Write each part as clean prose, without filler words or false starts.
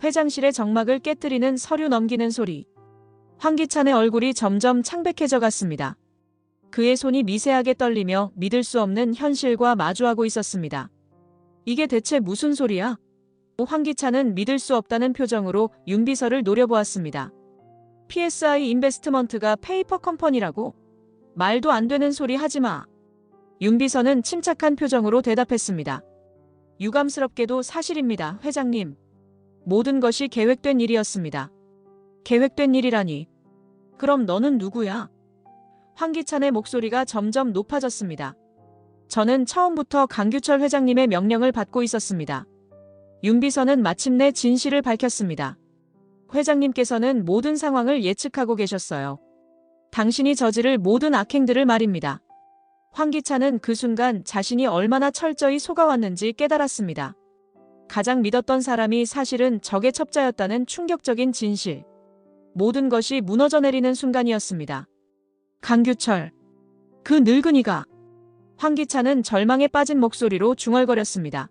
회장실의 정막을 깨뜨리는 서류 넘기는 소리. 황기찬의 얼굴이 점점 창백해져 갔습니다. 그의 손이 미세하게 떨리며 믿을 수 없는 현실과 마주하고 있었습니다. 이게 대체 무슨 소리야? 황기찬은 믿을 수 없다는 표정으로 윤비서를 노려보았습니다. PSI 인베스트먼트가 페이퍼 컴퍼니라고? 말도 안 되는 소리 하지 마. 윤비서는 침착한 표정으로 대답했습니다. 유감스럽게도 사실입니다, 회장님. 모든 것이 계획된 일이었습니다. 계획된 일이라니. 그럼 너는 누구야? 황기찬의 목소리가 점점 높아졌습니다. 저는 처음부터 강규철 회장님의 명령을 받고 있었습니다. 윤비서는 마침내 진실을 밝혔습니다. 회장님께서는 모든 상황을 예측하고 계셨어요. 당신이 저지를 모든 악행들을 말입니다. 황기찬은 그 순간 자신이 얼마나 철저히 속아왔는지 깨달았습니다. 가장 믿었던 사람이 사실은 적의 첩자였다는 충격적인 진실. 모든 것이 무너져 내리는 순간이었습니다. 강규철. 그 늙은이가. 황기찬은 절망에 빠진 목소리로 중얼거렸습니다.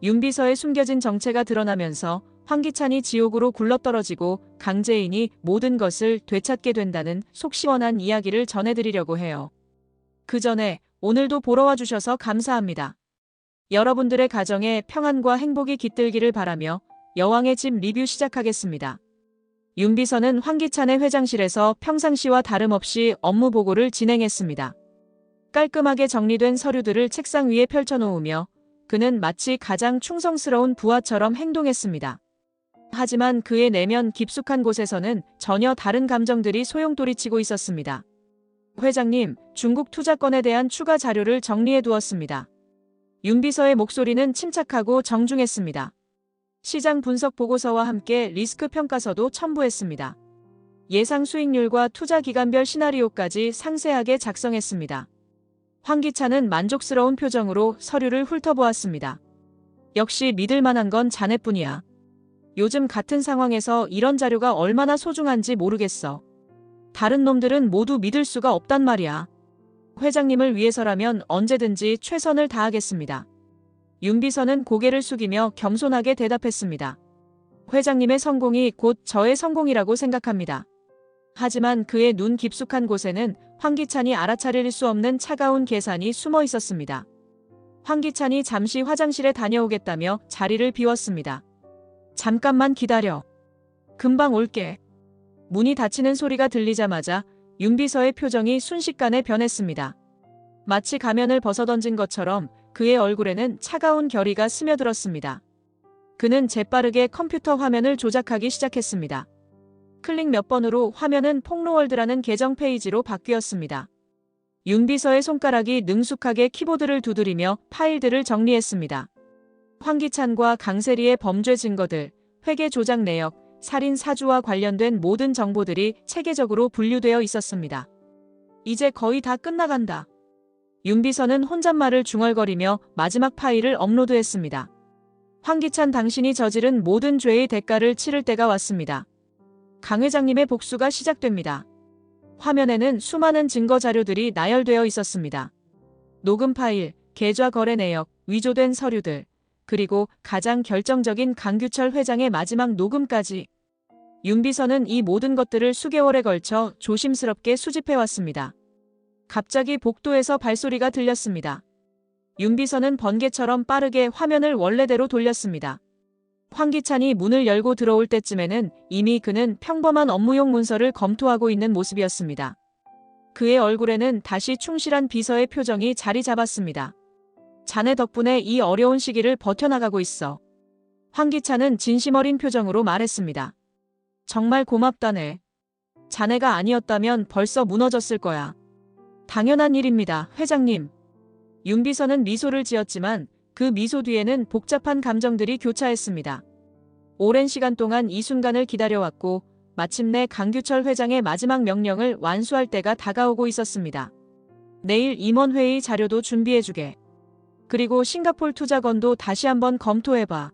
윤비서의 숨겨진 정체가 드러나면서 황기찬이 지옥으로 굴러떨어지고 강재인이 모든 것을 되찾게 된다는 속 시원한 이야기를 전해드리려고 해요. 그 전에 오늘도 보러 와주셔서 감사합니다. 여러분들의 가정에 평안과 행복이 깃들기를 바라며 여왕의 집 리뷰 시작하겠습니다. 윤비서는 황기찬의 회장실에서 평상시와 다름없이 업무 보고를 진행했습니다. 깔끔하게 정리된 서류들을 책상 위에 펼쳐놓으며 그는 마치 가장 충성스러운 부하처럼 행동했습니다. 하지만 그의 내면 깊숙한 곳에서는 전혀 다른 감정들이 소용돌이치고 있었습니다. 회장님, 중국 투자건에 대한 추가 자료를 정리해 두었습니다. 윤비서의 목소리는 침착하고 정중했습니다. 시장 분석 보고서와 함께 리스크 평가서도 첨부했습니다. 예상 수익률과 투자 기간별 시나리오까지 상세하게 작성했습니다. 황기찬은 만족스러운 표정으로 서류를 훑어보았습니다. 역시 믿을 만한 건 자네뿐이야. 요즘 같은 상황에서 이런 자료가 얼마나 소중한지 모르겠어. 다른 놈들은 모두 믿을 수가 없단 말이야. 회장님을 위해서라면 언제든지 최선을 다하겠습니다. 윤비서는 고개를 숙이며 겸손하게 대답했습니다. 회장님의 성공이 곧 저의 성공이라고 생각합니다. 하지만 그의 눈 깊숙한 곳에는 황기찬이 알아차릴 수 없는 차가운 계산이 숨어 있었습니다. 황기찬이 잠시 화장실에 다녀오겠다며 자리를 비웠습니다. 잠깐만 기다려. 금방 올게. 문이 닫히는 소리가 들리자마자 윤비서의 표정이 순식간에 변했습니다. 마치 가면을 벗어던진 것처럼 그의 얼굴에는 차가운 결의가 스며들었습니다. 그는 재빠르게 컴퓨터 화면을 조작하기 시작했습니다. 클릭 몇 번으로 화면은 폭로월드라는 계정 페이지로 바뀌었습니다. 윤비서의 손가락이 능숙하게 키보드를 두드리며 파일들을 정리했습니다. 황기찬과 강세리의 범죄 증거들, 회계 조작 내역, 살인 사주와 관련된 모든 정보들이 체계적으로 분류되어 있었습니다. 이제 거의 다 끝나간다. 윤비서는 혼잣말을 중얼거리며 마지막 파일을 업로드했습니다. 황기찬, 당신이 저지른 모든 죄의 대가를 치를 때가 왔습니다. 강 회장님의 복수가 시작됩니다. 화면에는 수많은 증거 자료들이 나열되어 있었습니다. 녹음 파일, 계좌 거래 내역, 위조된 서류들, 그리고 가장 결정적인 강규철 회장의 마지막 녹음까지. 윤비서는 이 모든 것들을 수개월에 걸쳐 조심스럽게 수집해왔습니다. 갑자기 복도에서 발소리가 들렸습니다. 윤비서는 번개처럼 빠르게 화면을 원래대로 돌렸습니다. 황기찬이 문을 열고 들어올 때쯤에는 이미 그는 평범한 업무용 문서를 검토하고 있는 모습이었습니다. 그의 얼굴에는 다시 충실한 비서의 표정이 자리 잡았습니다. 자네 덕분에 이 어려운 시기를 버텨나가고 있어. 황기찬은 진심 어린 표정으로 말했습니다. 정말 고맙다네. 자네가 아니었다면 벌써 무너졌을 거야. 당연한 일입니다, 회장님. 윤비서는 미소를 지었지만 그 미소 뒤에는 복잡한 감정들이 교차했습니다. 오랜 시간 동안 이 순간을 기다려왔고 마침내 강규철 회장의 마지막 명령을 완수할 때가 다가오고 있었습니다. 내일 임원회의 자료도 준비해주게. 그리고 싱가폴 투자건도 다시 한번 검토해봐.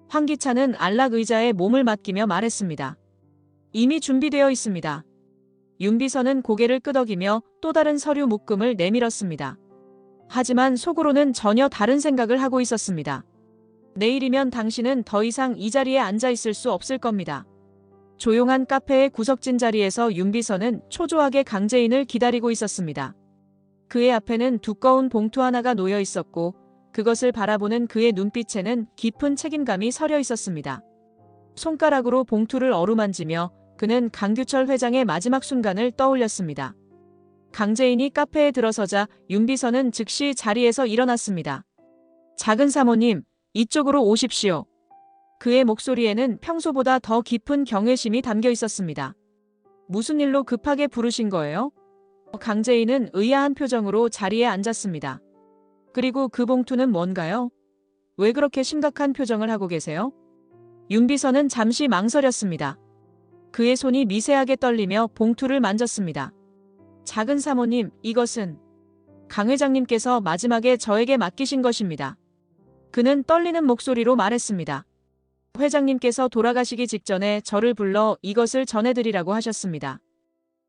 황기찬은 안락 의자에 몸을 맡기며 말했습니다. 이미 준비되어 있습니다. 윤비서는 고개를 끄덕이며 또 다른 서류 묶음을 내밀었습니다. 하지만 속으로는 전혀 다른 생각을 하고 있었습니다. 내일이면 당신은 더 이상 이 자리에 앉아 있을 수 없을 겁니다. 조용한 카페의 구석진 자리에서 윤비서는 초조하게 강재인을 기다리고 있었습니다. 그의 앞에는 두꺼운 봉투 하나가 놓여 있었고 그것을 바라보는 그의 눈빛에는 깊은 책임감이 서려 있었습니다. 손가락으로 봉투를 어루만지며 그는 강규철 회장의 마지막 순간을 떠올렸습니다. 강재인이 카페에 들어서자 윤비서는 즉시 자리에서 일어났습니다. 작은 사모님, 이쪽으로 오십시오. 그의 목소리에는 평소보다 더 깊은 경외심이 담겨 있었습니다. 무슨 일로 급하게 부르신 거예요? 강재인은 의아한 표정으로 자리에 앉았습니다. 그리고 그 봉투는 뭔가요? 왜 그렇게 심각한 표정을 하고 계세요? 윤비서는 잠시 망설였습니다. 그의 손이 미세하게 떨리며 봉투를 만졌습니다. 작은 사모님, 이것은 강 회장님께서 마지막에 저에게 맡기신 것입니다. 그는 떨리는 목소리로 말했습니다. 회장님께서 돌아가시기 직전에 저를 불러 이것을 전해드리라고 하셨습니다.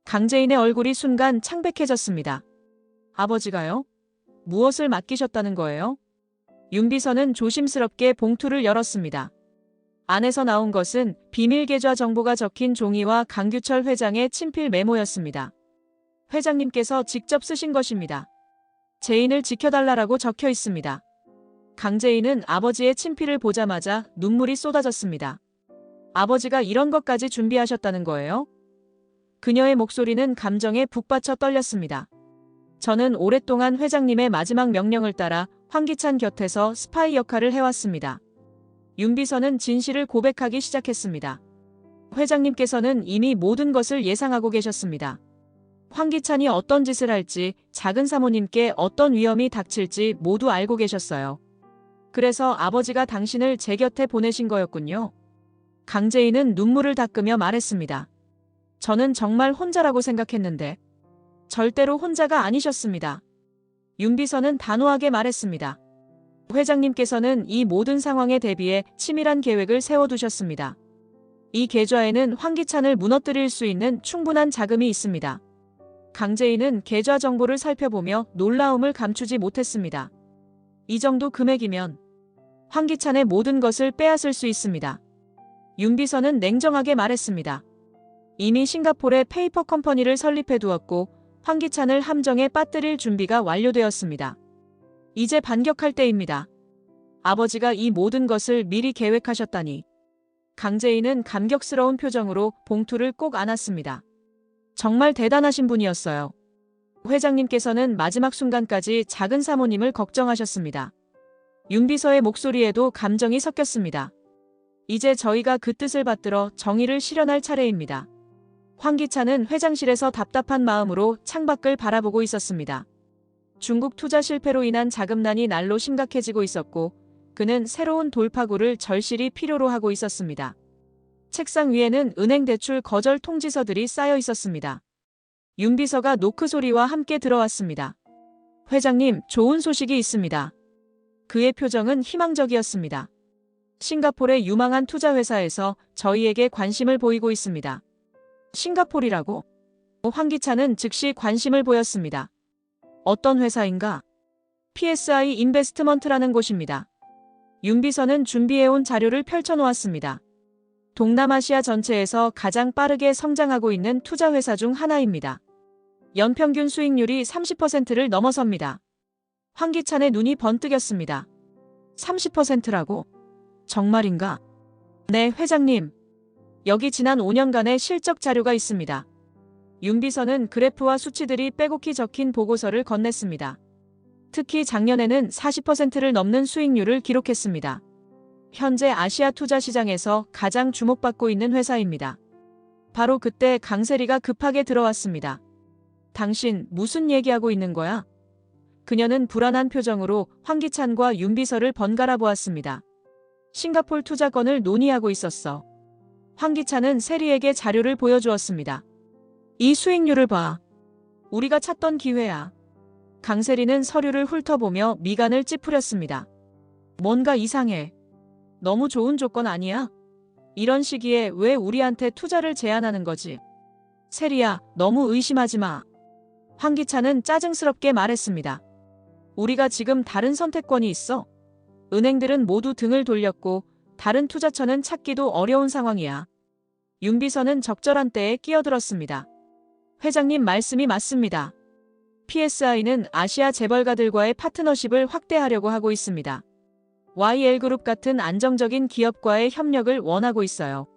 강재인의 얼굴이 순간 창백해졌습니다. 아버지가요? 무엇을 맡기셨다는 거예요? 윤비서는 조심스럽게 봉투를 열었습니다. 안에서 나온 것은 비밀 계좌 정보가 적힌 종이와 강규철 회장의 친필 메모였습니다. 회장님께서 직접 쓰신 것입니다. 재인을 지켜달라고 적혀 있습니다. 강재인은 아버지의 친필을 보자마자 눈물이 쏟아졌습니다. 아버지가 이런 것까지 준비하셨다는 거예요? 그녀의 목소리는 감정에 북받쳐 떨렸습니다. 저는 오랫동안 회장님의 마지막 명령을 따라 황기찬 곁에서 스파이 역할을 해왔습니다. 윤비서는 진실을 고백하기 시작했습니다. 회장님께서는 이미 모든 것을 예상하고 계셨습니다. 황기찬이 어떤 짓을 할지, 작은 사모님께 어떤 위험이 닥칠지 모두 알고 계셨어요. 그래서 아버지가 당신을 제 곁에 보내신 거였군요. 강재인은 눈물을 닦으며 말했습니다. 저는 정말 혼자라고 생각했는데 절대로 혼자가 아니셨습니다. 윤비서는 단호하게 말했습니다. 회장님께서는 이 모든 상황에 대비해 치밀한 계획을 세워두셨습니다. 이 계좌에는 황기찬을 무너뜨릴 수 있는 충분한 자금이 있습니다. 강재인은 계좌 정보를 살펴보며 놀라움을 감추지 못했습니다. 이 정도 금액이면 황기찬의 모든 것을 빼앗을 수 있습니다. 윤비서는 냉정하게 말했습니다. 이미 싱가포르에 페이퍼 컴퍼니를 설립해 두었고 황기찬을 함정에 빠뜨릴 준비가 완료되었습니다. 이제 반격할 때입니다. 아버지가 이 모든 것을 미리 계획하셨다니. 강재인은 감격스러운 표정으로 봉투를 꼭 안았습니다. 정말 대단하신 분이었어요. 회장님께서는 마지막 순간까지 작은 사모님을 걱정하셨습니다. 윤비서의 목소리에도 감정이 섞였습니다. 이제 저희가 그 뜻을 받들어 정의를 실현할 차례입니다. 황기찬은 회장실에서 답답한 마음으로 창밖을 바라보고 있었습니다. 중국 투자 실패로 인한 자금난이 날로 심각해지고 있었고 그는 새로운 돌파구를 절실히 필요로 하고 있었습니다. 책상 위에는 은행 대출 거절 통지서들이 쌓여 있었습니다. 윤비서가 노크 소리와 함께 들어왔습니다. 회장님, 좋은 소식이 있습니다. 그의 표정은 희망적이었습니다. 싱가포르의 유망한 투자회사에서 저희에게 관심을 보이고 있습니다. 싱가포르라고? 황기찬은 즉시 관심을 보였습니다. 어떤 회사인가? PSI 인베스트먼트라는 곳입니다. 윤비서는 준비해온 자료를 펼쳐놓았습니다. 동남아시아 전체에서 가장 빠르게 성장하고 있는 투자회사 중 하나입니다. 연평균 수익률이 30%를 넘어섭니다. 황기찬의 눈이 번뜩였습니다. 30%라고? 정말인가? 네, 회장님. 여기 지난 5년간의 실적 자료가 있습니다. 윤비서는 그래프와 수치들이 빼곡히 적힌 보고서를 건넸습니다. 특히 작년에는 40%를 넘는 수익률을 기록했습니다. 현재 아시아 투자 시장에서 가장 주목받고 있는 회사입니다. 바로 그때 강세리가 급하게 들어왔습니다. 당신 무슨 얘기하고 있는 거야? 그녀는 불안한 표정으로 황기찬과 윤비서를 번갈아 보았습니다. 싱가포르 투자건을 논의하고 있었어. 황기찬은 세리에게 자료를 보여주었습니다. 이 수익률을 봐. 우리가 찾던 기회야. 강세리는 서류를 훑어보며 미간을 찌푸렸습니다. 뭔가 이상해. 너무 좋은 조건 아니야? 이런 시기에 왜 우리한테 투자를 제안하는 거지? 세리야, 너무 의심하지 마. 황기찬은 짜증스럽게 말했습니다. 우리가 지금 다른 선택권이 있어. 은행들은 모두 등을 돌렸고 다른 투자처는 찾기도 어려운 상황이야. 윤 비서는 적절한 때에 끼어들었습니다. 회장님 말씀이 맞습니다. PSI는 아시아 재벌가들과의 파트너십을 확대하려고 하고 있습니다. YL그룹 같은 안정적인 기업과의 협력을 원하고 있어요.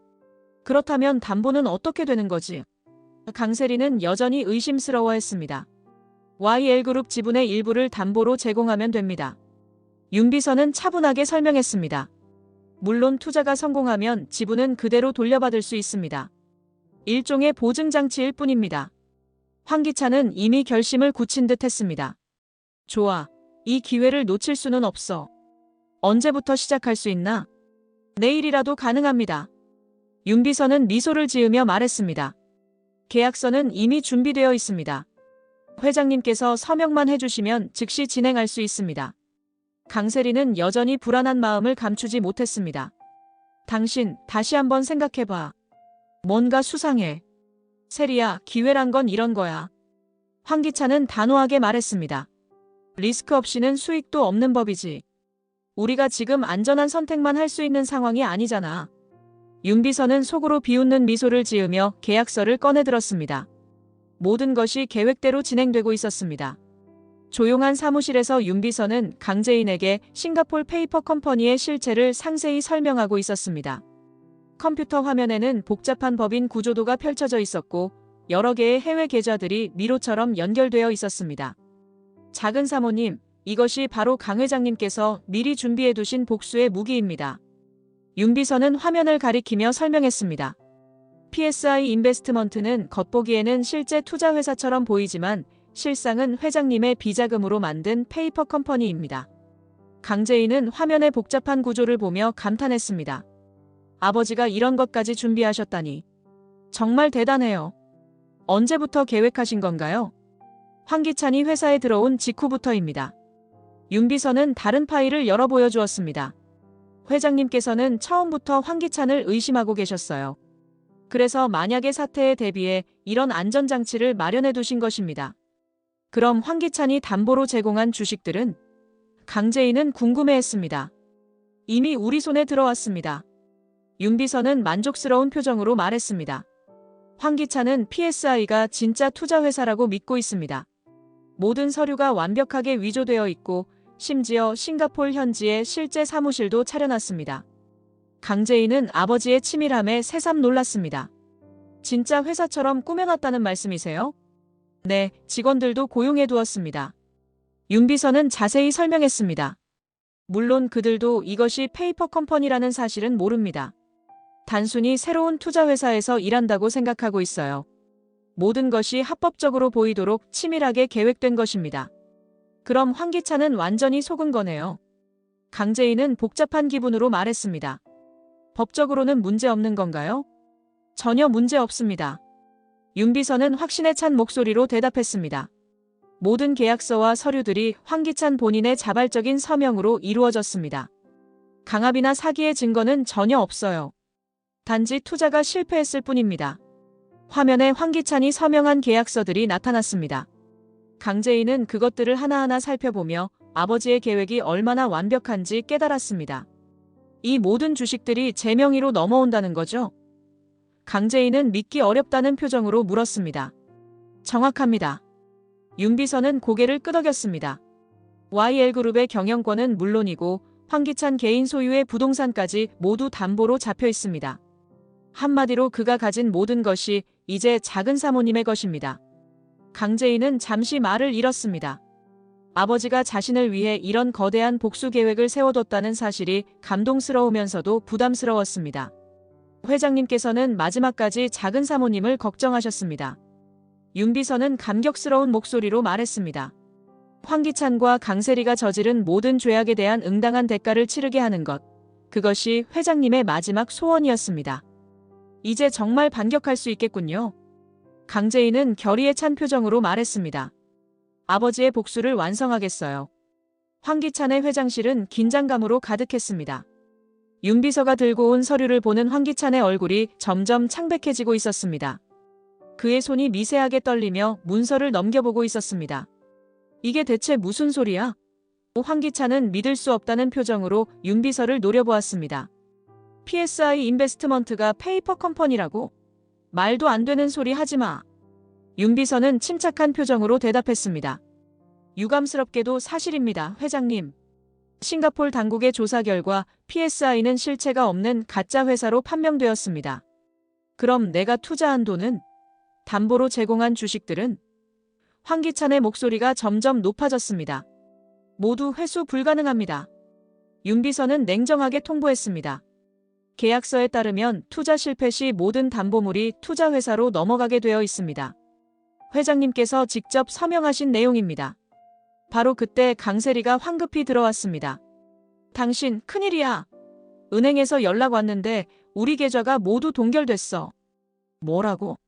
그렇다면 담보는 어떻게 되는 거지? 강세리는 여전히 의심스러워했습니다. YL그룹 지분의 일부를 담보로 제공하면 됩니다. 윤 비서는 차분하게 설명했습니다. 물론 투자가 성공하면 지분은 그대로 돌려받을 수 있습니다. 일종의 보증장치일 뿐입니다. 황기찬은 이미 결심을 굳힌 듯 했습니다. 좋아. 이 기회를 놓칠 수는 없어. 언제부터 시작할 수 있나? 내일이라도 가능합니다. 윤 비서는 미소를 지으며 말했습니다. 계약서는 이미 준비되어 있습니다. 회장님께서 서명만 해주시면 즉시 진행할 수 있습니다. 강세리는 여전히 불안한 마음을 감추지 못했습니다. 당신, 다시 한번 생각해봐. 뭔가 수상해. 세리야, 기회란 건 이런 거야. 황기찬은 단호하게 말했습니다. 리스크 없이는 수익도 없는 법이지. 우리가 지금 안전한 선택만 할 수 있는 상황이 아니잖아. 윤 비서는 속으로 비웃는 미소를 지으며 계약서를 꺼내들었습니다. 모든 것이 계획대로 진행되고 있었습니다. 조용한 사무실에서 윤 비서는 강재인에게 싱가폴 페이퍼 컴퍼니의 실체를 상세히 설명하고 있었습니다. 컴퓨터 화면에는 복잡한 법인 구조도가 펼쳐져 있었고 여러 개의 해외 계좌들이 미로처럼 연결되어 있었습니다. 작은 사모님, 이것이 바로 강 회장님께서 미리 준비해 두신 복수의 무기입니다. 윤 비서는 화면을 가리키며 설명했습니다. PSI 인베스트먼트는 겉보기에는 실제 투자 회사처럼 보이지만 실상은 회장님의 비자금으로 만든 페이퍼 컴퍼니입니다. 강재인은 화면의 복잡한 구조를 보며 감탄했습니다. 아버지가 이런 것까지 준비하셨다니. 정말 대단해요. 언제부터 계획하신 건가요? 황기찬이 회사에 들어온 직후부터입니다. 윤 비서는 다른 파일을 열어 보여주었습니다. 회장님께서는 처음부터 황기찬을 의심하고 계셨어요. 그래서 만약의 사태에 대비해 이런 안전장치를 마련해 두신 것입니다. 그럼 황기찬이 담보로 제공한 주식들은? 강재인은 궁금해했습니다. 이미 우리 손에 들어왔습니다. 윤 비서는 만족스러운 표정으로 말했습니다. 황기찬은 PSI가 진짜 투자회사라고 믿고 있습니다. 모든 서류가 완벽하게 위조되어 있고 심지어 싱가폴 현지에 실제 사무실도 차려놨습니다. 강재인은 아버지의 치밀함에 새삼 놀랐습니다. 진짜 회사처럼 꾸며놨다는 말씀이세요? 네, 직원들도 고용해 두었습니다. 윤 비서는 자세히 설명했습니다. 물론 그들도 이것이 페이퍼 컴퍼니라는 사실은 모릅니다. 단순히 새로운 투자회사에서 일한다고 생각하고 있어요. 모든 것이 합법적으로 보이도록 치밀하게 계획된 것입니다. 그럼 황기찬은 완전히 속은 거네요. 강재인은 복잡한 기분으로 말했습니다. 법적으로는 문제 없는 건가요? 전혀 문제 없습니다. 윤 비서는 확신에 찬 목소리로 대답했습니다. 모든 계약서와 서류들이 황기찬 본인의 자발적인 서명으로 이루어졌습니다. 강압이나 사기의 증거는 전혀 없어요. 단지 투자가 실패했을 뿐입니다. 화면에 황기찬이 서명한 계약서들이 나타났습니다. 강재인은 그것들을 하나하나 살펴보며 아버지의 계획이 얼마나 완벽한지 깨달았습니다. 이 모든 주식들이 제 명의로 넘어온다는 거죠? 강재인은 믿기 어렵다는 표정으로 물었습니다. 정확합니다. 윤 비서는 고개를 끄덕였습니다. YL그룹의 경영권은 물론이고 황기찬 개인 소유의 부동산까지 모두 담보로 잡혀 있습니다. 한마디로 그가 가진 모든 것이 이제 작은 사모님의 것입니다. 강재인은 잠시 말을 잃었습니다. 아버지가 자신을 위해 이런 거대한 복수 계획을 세워뒀다는 사실이 감동스러우면서도 부담스러웠습니다. 회장님께서는 마지막까지 작은 사모님을 걱정하셨습니다. 윤 비서는 감격스러운 목소리로 말했습니다. 황기찬과 강세리가 저지른 모든 죄악에 대한 응당한 대가를 치르게 하는 것, 그것이 회장님의 마지막 소원이었습니다. 이제 정말 반격할 수 있겠군요. 강재인은 결의에 찬 표정으로 말했습니다. 아버지의 복수를 완성하겠어요. 황기찬의 회장실은 긴장감으로 가득했습니다. 윤 비서가 들고 온 서류를 보는 황기찬의 얼굴이 점점 창백해지고 있었습니다. 그의 손이 미세하게 떨리며 문서를 넘겨보고 있었습니다. 이게 대체 무슨 소리야? 황기찬은 믿을 수 없다는 표정으로 윤비서를 노려보았습니다. PSI 인베스트먼트가 페이퍼 컴퍼니라고? 말도 안 되는 소리 하지 마. 윤비서는 침착한 표정으로 대답했습니다. 유감스럽게도 사실입니다, 회장님. 싱가폴 당국의 조사 결과 PSI는 실체가 없는 가짜 회사로 판명되었습니다. 그럼 내가 투자한 돈은? 담보로 제공한 주식들은? 황기찬의 목소리가 점점 높아졌습니다. 모두 회수 불가능합니다. 윤비서는 냉정하게 통보했습니다. 계약서에 따르면 투자 실패 시 모든 담보물이 투자회사로 넘어가게 되어 있습니다. 회장님께서 직접 서명하신 내용입니다. 바로 그때 강세리가 황급히 들어왔습니다. 당신 큰일이야. 은행에서 연락 왔는데 우리 계좌가 모두 동결됐어. 뭐라고?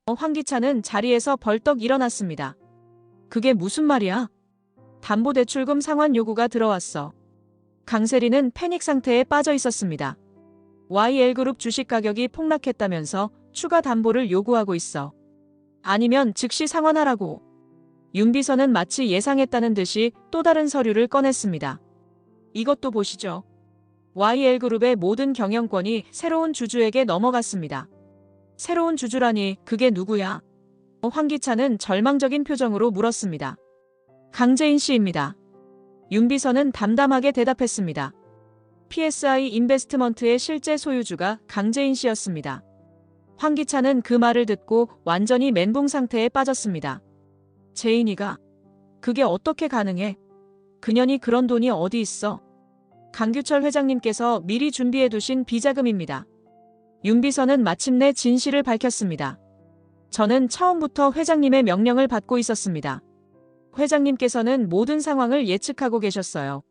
황기찬은 자리에서 벌떡 일어났습니다. 그게 무슨 말이야? 담보대출금 상환 요구가 들어왔어. 강세리는 패닉 상태에 빠져 있었습니다. YL그룹 주식 가격이 폭락했다면서 추가 담보를 요구하고 있어. 아니면 즉시 상환하라고. 윤비서는 마치 예상했다는 듯이 또 다른 서류를 꺼냈습니다. 이것도 보시죠. YL그룹의 모든 경영권이 새로운 주주에게 넘어갔습니다. 새로운 주주라니 그게 누구야? 황기찬은 절망적인 표정으로 물었습니다. 강재인 씨입니다. 윤비서는 담담하게 대답했습니다. PSI 인베스트먼트의 실제 소유주가 강재인 씨였습니다. 황기찬은 그 말을 듣고 완전히 멘붕 상태에 빠졌습니다. 재인이가? 그게 어떻게 가능해? 그년이 그런 돈이 어디 있어? 강규철 회장님께서 미리 준비해 두신 비자금입니다. 윤비서는 마침내 진실을 밝혔습니다. 저는 처음부터 회장님의 명령을 받고 있었습니다. 회장님께서는 모든 상황을 예측하고 계셨어요.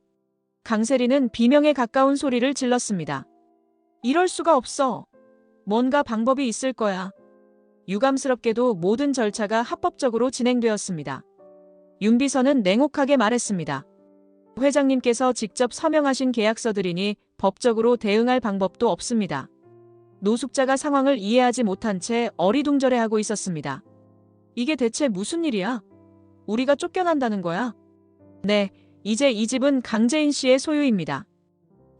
강세리는 비명에 가까운 소리를 질렀습니다. 이럴 수가 없어. 뭔가 방법이 있을 거야. 유감스럽게도 모든 절차가 합법적으로 진행되었습니다. 윤비서는 냉혹하게 말했습니다. 회장님께서 직접 서명하신 계약서들이니 법적으로 대응할 방법도 없습니다. 노숙자가 상황을 이해하지 못한 채 어리둥절해하고 있었습니다. 이게 대체 무슨 일이야? 우리가 쫓겨난다는 거야? 네, 이제 이 집은 강재인 씨의 소유입니다.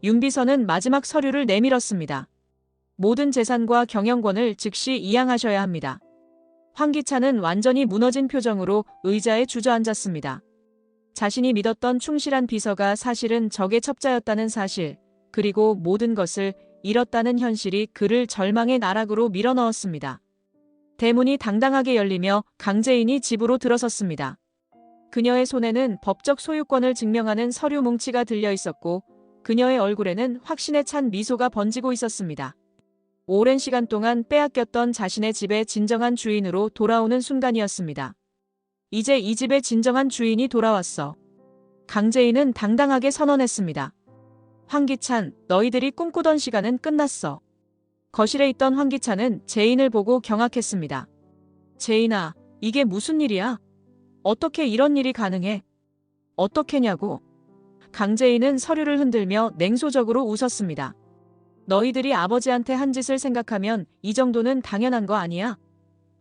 윤비서는 마지막 서류를 내밀었습니다. 모든 재산과 경영권을 즉시 이양하셔야 합니다. 황기찬은 완전히 무너진 표정으로 의자에 주저앉았습니다. 자신이 믿었던 충실한 비서가 사실은 적의 첩자였다는 사실, 그리고 모든 것을 잃었다는 현실이 그를 절망의 나락으로 밀어넣었습니다. 대문이 당당하게 열리며 강재인이 집으로 들어섰습니다. 그녀의 손에는 법적 소유권을 증명하는 서류 뭉치가 들려 있었고 그녀의 얼굴에는 확신에 찬 미소가 번지고 있었습니다. 오랜 시간 동안 빼앗겼던 자신의 집의 진정한 주인으로 돌아오는 순간이었습니다. 이제 이 집의 진정한 주인이 돌아왔어. 강재인은 당당하게 선언했습니다. 황기찬, 너희들이 꿈꾸던 시간은 끝났어. 거실에 있던 황기찬은 재인을 보고 경악했습니다. 재인아, 이게 무슨 일이야? 어떻게 이런 일이 가능해? 어떻게냐고? 강재인은 서류를 흔들며 냉소적으로 웃었습니다. 너희들이 아버지한테 한 짓을 생각하면 이 정도는 당연한 거 아니야?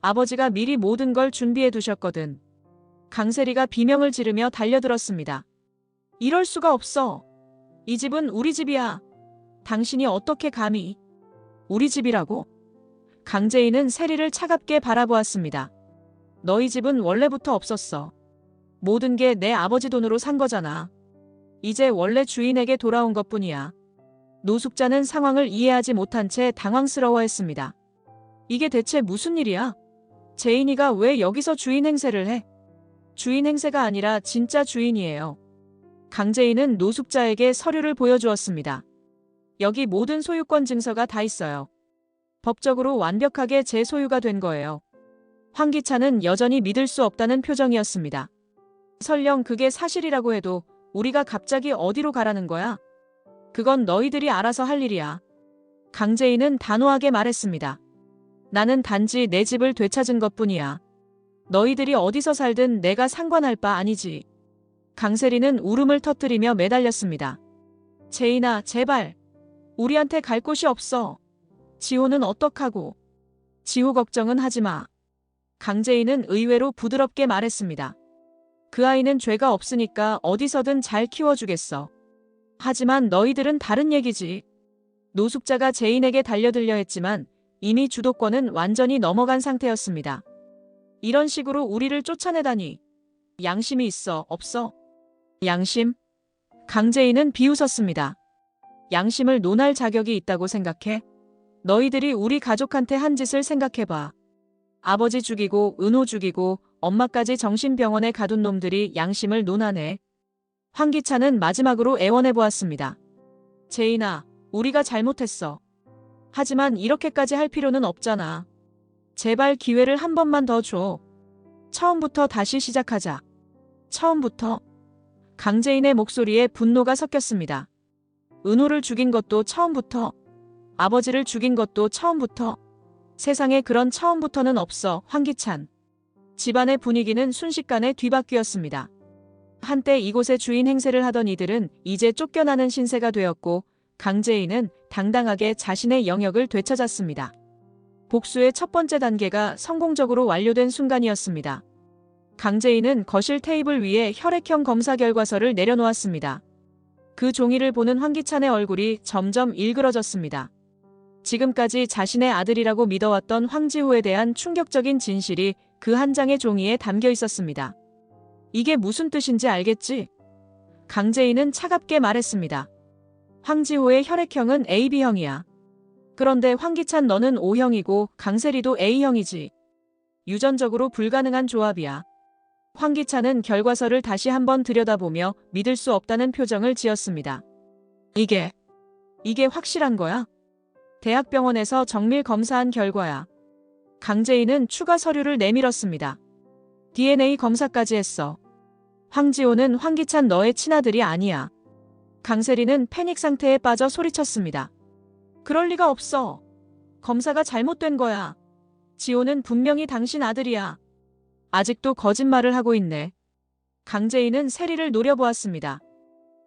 아버지가 미리 모든 걸 준비해 두셨거든. 강세리가 비명을 지르며 달려들었습니다. 이럴 수가 없어. 이 집은 우리 집이야. 당신이 어떻게 감히? 우리 집이라고? 강재인은 세리를 차갑게 바라보았습니다. 너희 집은 원래부터 없었어. 모든 게 내 아버지 돈으로 산 거잖아. 이제 원래 주인에게 돌아온 것뿐이야. 노숙자는 상황을 이해하지 못한 채 당황스러워했습니다. 이게 대체 무슨 일이야? 재인이가 왜 여기서 주인 행세를 해? 주인 행세가 아니라 진짜 주인이에요. 강재인은 노숙자에게 서류를 보여주었습니다. 여기 모든 소유권 증서가 다 있어요. 법적으로 완벽하게 제 소유가 된 거예요. 황기찬은 여전히 믿을 수 없다는 표정이었습니다. 설령 그게 사실이라고 해도 우리가 갑자기 어디로 가라는 거야? 그건 너희들이 알아서 할 일이야. 강재인은 단호하게 말했습니다. 나는 단지 내 집을 되찾은 것뿐이야. 너희들이 어디서 살든 내가 상관할 바 아니지. 강세리는 울음을 터뜨리며 매달렸습니다. 재인아, 제발. 우리한테 갈 곳이 없어. 지호는 어떡하고. 지호 걱정은 하지 마. 강재인은 의외로 부드럽게 말했습니다. 그 아이는 죄가 없으니까 어디서든 잘 키워주겠어. 하지만 너희들은 다른 얘기지. 노숙자가 제인에게 달려들려 했지만 이미 주도권은 완전히 넘어간 상태였습니다. 이런 식으로 우리를 쫓아내다니. 양심이 있어, 없어? 양심? 강제인은 비웃었습니다. 양심을 논할 자격이 있다고 생각해? 너희들이 우리 가족한테 한 짓을 생각해봐. 아버지 죽이고 은호 죽이고 엄마까지 정신병원에 가둔 놈들이 양심을 논하네. 황기찬은 마지막으로 애원해 보았습니다. 제인아, 우리가 잘못했어. 하지만 이렇게까지 할 필요는 없잖아. 제발 기회를 한 번만 더 줘. 처음부터 다시 시작하자. 처음부터. 강제인의 목소리에 분노가 섞였습니다. 은호를 죽인 것도 처음부터. 아버지를 죽인 것도 처음부터. 세상에 그런 처음부터는 없어, 황기찬. 집안의 분위기는 순식간에 뒤바뀌었습니다. 한때 이곳의 주인 행세를 하던 이들은 이제 쫓겨나는 신세가 되었고 강제인은 당당하게 자신의 영역을 되찾았습니다. 복수의 첫 번째 단계가 성공적으로 완료된 순간이었습니다. 강제인은 거실 테이블 위에 혈액형 검사 결과서를 내려놓았습니다. 그 종이를 보는 황기찬의 얼굴이 점점 일그러졌습니다. 지금까지 자신의 아들이라고 믿어왔던 황지호에 대한 충격적인 진실이 그 한 장의 종이에 담겨 있었습니다. 이게 무슨 뜻인지 알겠지? 강제인은 차갑게 말했습니다. 황지호의 혈액형은 AB형이야. 그런데 황기찬 너는 O형이고 강세리도 A형이지. 유전적으로 불가능한 조합이야. 황기찬은 결과서를 다시 한번 들여다보며 믿을 수 없다는 표정을 지었습니다. 이게 확실한 거야? 대학병원에서 정밀 검사한 결과야. 강제인은 추가 서류를 내밀었습니다. DNA 검사까지 했어. 황지호는 황기찬 너의 친아들이 아니야. 강세리는 패닉 상태에 빠져 소리쳤습니다. 그럴 리가 없어. 검사가 잘못된 거야. 지호는 분명히 당신 아들이야. 아직도 거짓말을 하고 있네. 강제인은 세리를 노려보았습니다.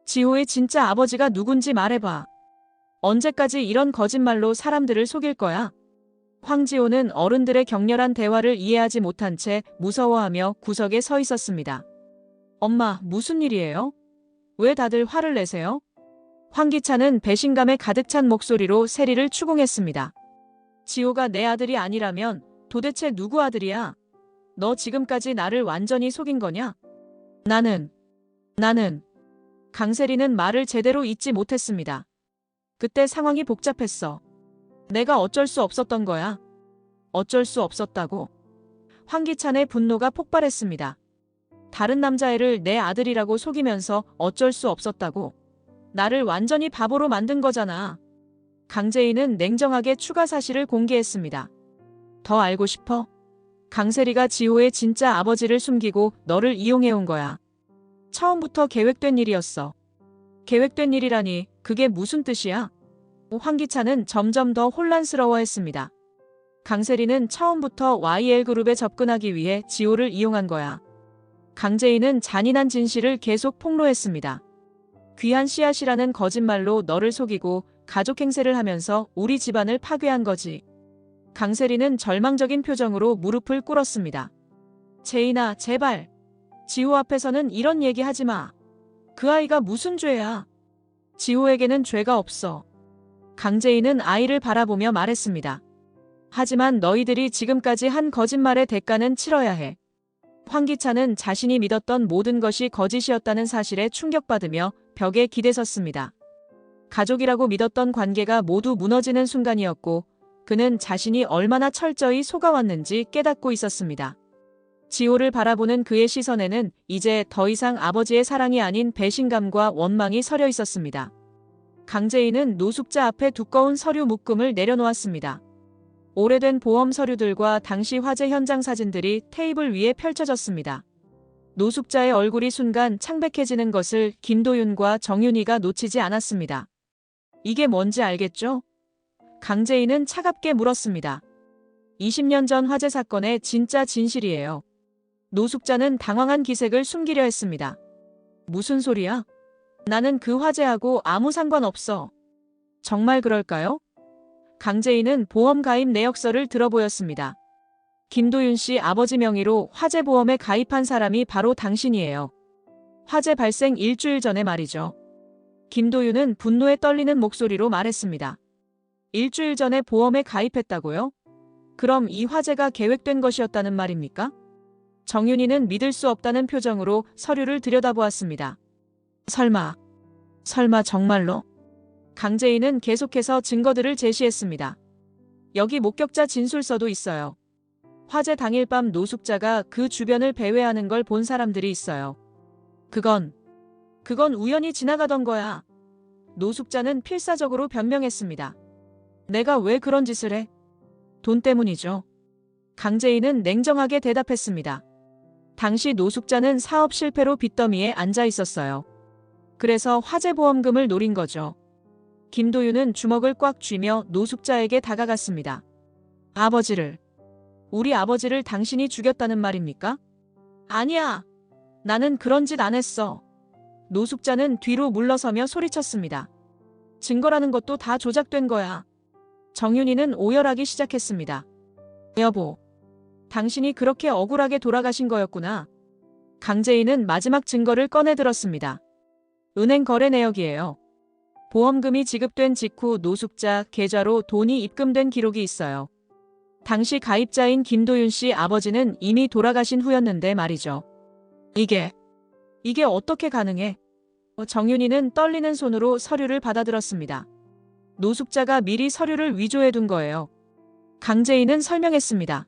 지호의 진짜 아버지가 누군지 말해봐. 언제까지 이런 거짓말로 사람들을 속일 거야? 황지호는 어른들의 격렬한 대화를 이해하지 못한 채 무서워하며 구석에 서 있었습니다. 엄마, 무슨 일이에요? 왜 다들 화를 내세요? 황기찬은 배신감에 가득 찬 목소리로 세리를 추궁했습니다. 지호가 내 아들이 아니라면 도대체 누구 아들이야? 너 지금까지 나를 완전히 속인 거냐? 나는. 강세리는 말을 제대로 잇지 못했습니다. 그때 상황이 복잡했어. 내가 어쩔 수 없었던 거야. 어쩔 수 없었다고. 황기찬의 분노가 폭발했습니다. 다른 남자애를 내 아들이라고 속이면서 어쩔 수 없었다고. 나를 완전히 바보로 만든 거잖아. 강제인은 냉정하게 추가 사실을 공개했습니다. 더 알고 싶어? 강세리가 지호의 진짜 아버지를 숨기고 너를 이용해온 거야. 처음부터 계획된 일이었어. 계획된 일이라니 그게 무슨 뜻이야? 황기찬은 점점 더 혼란스러워했습니다. 강세리는 처음부터 YL그룹에 접근하기 위해 지호를 이용한 거야. 강제인은 잔인한 진실을 계속 폭로했습니다. 귀한 씨앗이라는 거짓말로 너를 속이고 가족 행세를 하면서 우리 집안을 파괴한 거지. 강세리는 절망적인 표정으로 무릎을 꿇었습니다. 제인아, 제발. 지호 앞에서는 이런 얘기 하지 마. 그 아이가 무슨 죄야. 지호에게는 죄가 없어. 강제인은 아이를 바라보며 말했습니다. 하지만 너희들이 지금까지 한 거짓말의 대가는 치러야 해. 황기찬은 자신이 믿었던 모든 것이 거짓이었다는 사실에 충격받으며 벽에 기대섰습니다. 가족이라고 믿었던 관계가 모두 무너지는 순간이었고 그는 자신이 얼마나 철저히 속아왔는지 깨닫고 있었습니다. 지호를 바라보는 그의 시선에는 이제 더 이상 아버지의 사랑이 아닌 배신감과 원망이 서려 있었습니다. 강제인은 노숙자 앞에 두꺼운 서류 묶음을 내려놓았습니다. 오래된 보험 서류들과 당시 화재 현장 사진들이 테이블 위에 펼쳐졌습니다. 노숙자의 얼굴이 순간 창백해지는 것을 김도윤과 정윤희가 놓치지 않았습니다. 이게 뭔지 알겠죠? 강제인은 차갑게 물었습니다. 20년 전 화재 사건의 진짜 진실이에요. 노숙자는 당황한 기색을 숨기려 했습니다. 무슨 소리야? 나는 그 화재하고 아무 상관없어. 정말 그럴까요? 강제인은 보험 가입 내역서를 들어보였습니다. 김도윤 씨 아버지 명의로 화재보험에 가입한 사람이 바로 당신이에요. 화재 발생 일주일 전에 말이죠. 김도윤은 분노에 떨리는 목소리로 말했습니다. 일주일 전에 보험에 가입했다고요? 그럼 이 화재가 계획된 것이었다는 말입니까? 정윤이는 믿을 수 없다는 표정으로 서류를 들여다보았습니다. 설마 정말로? 강재인은 계속해서 증거들을 제시했습니다. 여기 목격자 진술서도 있어요. 화재 당일 밤 노숙자가 그 주변을 배회하는 걸 본 사람들이 있어요. 그건 우연히 지나가던 거야. 노숙자는 필사적으로 변명했습니다. 내가 왜 그런 짓을 해? 돈 때문이죠. 강재인은 냉정하게 대답했습니다. 당시 노숙자는 사업 실패로 빚더미에 앉아 있었어요. 그래서 화재보험금을 노린 거죠. 김도윤은 주먹을 꽉 쥐며 노숙자에게 다가갔습니다. 우리 아버지를 당신이 죽였다는 말입니까? 아니야. 나는 그런 짓 안 했어. 노숙자는 뒤로 물러서며 소리쳤습니다. 증거라는 것도 다 조작된 거야. 정윤이는 오열하기 시작했습니다. 여보, 당신이 그렇게 억울하게 돌아가신 거였구나. 강재인은 마지막 증거를 꺼내 들었습니다. 은행 거래 내역이에요. 보험금이 지급된 직후 노숙자 계좌로 돈이 입금된 기록이 있어요. 당시 가입자인 김도윤 씨 아버지는 이미 돌아가신 후였는데 말이죠. 이게 어떻게 가능해? 정윤이는 떨리는 손으로 서류를 받아들었습니다. 노숙자가 미리 서류를 위조해둔 거예요. 강재인은 설명했습니다.